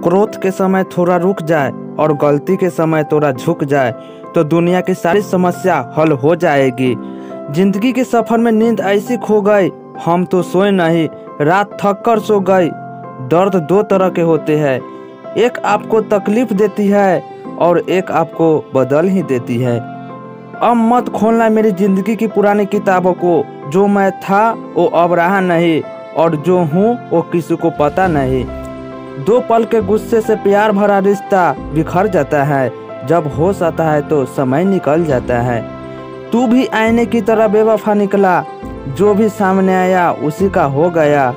क्रोध के समय थोड़ा रुक जाए और गलती के समय थोड़ा झुक जाए तो दुनिया की सारी समस्या हल हो जाएगी। जिंदगी के सफर में नींद ऐसी खो गई, हम तो सोए नहीं, रात थक कर सो गई। दर्द दो तरह के होते हैं, एक आपको तकलीफ देती है और एक आपको बदल ही देती है। अब मत खोलना मेरी जिंदगी की पुरानी किताबों को, जो मैं था वो अब रहा नहीं और जो हूँ वो किसी को पता नहीं। दो पल के गुस्से से प्यार भरा रिश्ता बिखर जाता है, जब होश आता है तो समय निकल जाता है। तू भी आईने की तरह बेवफा निकला, जो भी सामने आया उसी का हो गया।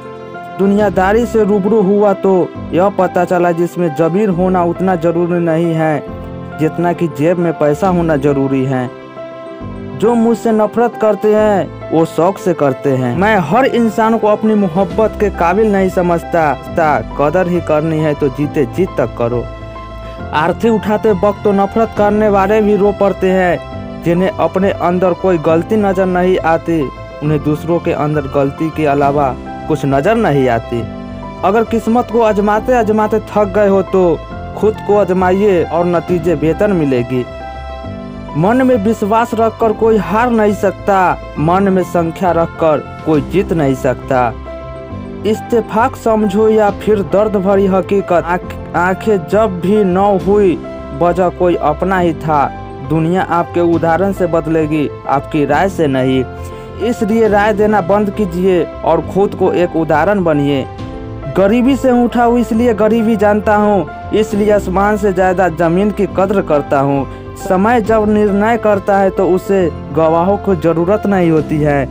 दुनियादारी से रूबरू हुआ तो यह पता चला जिसमें जमीर होना उतना जरूरी नहीं है जितना कि जेब में पैसा होना जरूरी है। जो मुझसे नफरत करते हैं वो शौक से करते हैं। मैं हर इंसान को अपनी मोहब्बत के काबिल नहीं समझता, कदर ही करनी है तो जीते जीत तक करो। आरती उठाते वक्त तो नफरत करने वाले भी रो पड़ते हैं, जिन्हें अपने अंदर कोई गलती नजर नहीं आती, उन्हें दूसरों के अंदर गलती के अलावा कुछ नजर नहीं आती। अगर किस्मत को आजमाते आजमाते थक गए हो तो खुद को आजमाइए और नतीजे बेहतर मिलेगी। मन में विश्वास रखकर कोई हार नहीं सकता, मन में संख्या रखकर कोई जीत नहीं सकता। इत्तेफाक समझो या फिर दर्द भरी हकीकत, आंखें जब भी न हुई वजह कोई अपना ही था। दुनिया आपके उदाहरण से बदलेगी, आपकी राय से नहीं। इसलिए राय देना बंद कीजिए और खुद को एक उदाहरण बनिए। गरीबी से उठा हूँ इसलिए गरीबी जानता हूँ, इसलिए आसमान से ज़्यादा जमीन की कद्र करता हूँ। समय जब निर्णय करता है तो उसे गवाहों को ज़रूरत नहीं होती है।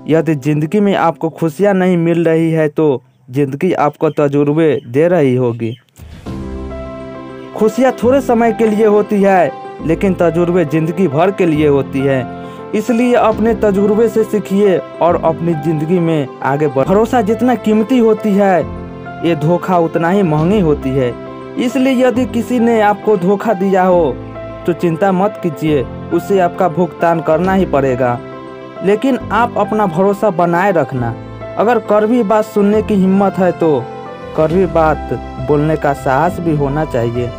यदि ज़िंदगी में आपको खुशियाँ नहीं मिल रही है तो ज़िंदगी आपको तजुर्बे दे रही होगी। खुशियाँ थोड़े समय के लिए होती है, लेकिन तजुर्बे ज़िंदगी भर के लिए होती है। इसलिए अपने तजुर्बे से सीखिए और अपनी ज़िंदगी में आगे बढ़। भरोसा जितना कीमती होती है, ये धोखा उतना ही महंगी होती है। इसलिए यदि किसी ने आपको धोखा दिया हो तो चिंता मत कीजिए, उसे आपका भुगतान करना ही पड़ेगा। लेकिन आप अपना भरोसा बनाए रखना। अगर कड़वी बात सुनने की हिम्मत है तो कड़वी बात बोलने का साहस भी होना चाहिए।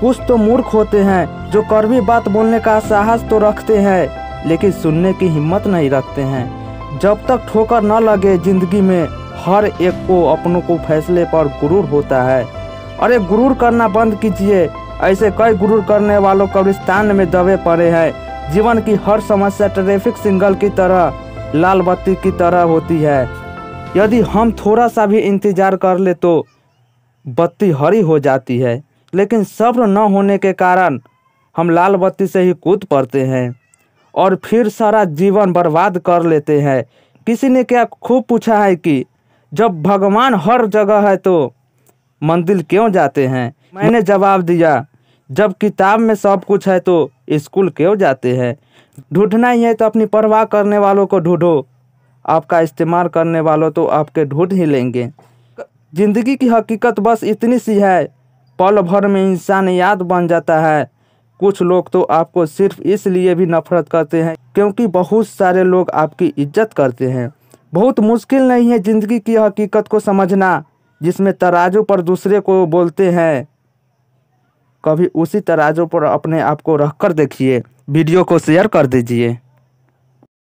कुछ तो मूर्ख होते हैं जो कड़वी बात बोलने का साहस तो रखते हैं लेकिन सुनने की हिम्मत नहीं रखते हैं। जब तक ठोकर न लगे जिंदगी में, हर एक को अपनों को फैसले पर गुरूर होता है। अरे गुरूर करना बंद कीजिए, ऐसे कई गुरूर करने वालों कब्रिस्तान में दबे पड़े हैं। जीवन की हर समस्या ट्रैफिक सिग्नल की तरह, लाल बत्ती की तरह होती है। यदि हम थोड़ा सा भी इंतजार कर ले तो बत्ती हरी हो जाती है, लेकिन सब्र न होने के कारण हम लाल बत्ती से ही कूद पड़ते हैं और फिर सारा जीवन बर्बाद कर लेते हैं। किसी ने क्या खूब पूछा है कि जब भगवान हर जगह है तो मंदिर क्यों जाते हैं? मैंने जवाब दिया, जब किताब में सब कुछ है तो स्कूल क्यों जाते हैं? ढूंढना ही है तो अपनी परवाह करने वालों को ढूंढो, आपका इस्तेमाल करने वालों तो आपके ढूंढ ही लेंगे। जिंदगी की हकीकत बस इतनी सी है, पल भर में इंसान याद बन जाता है। कुछ लोग तो आपको सिर्फ इसलिए भी नफरत करते हैं क्योंकि बहुत सारे लोग आपकी इज्जत करते हैं। बहुत मुश्किल नहीं है जिंदगी की हकीकत को समझना, जिसमें तराजू पर दूसरे को बोलते हैं, कभी उसी तराजू पर अपने आप को रख कर देखिए। वीडियो को शेयर कर दीजिए।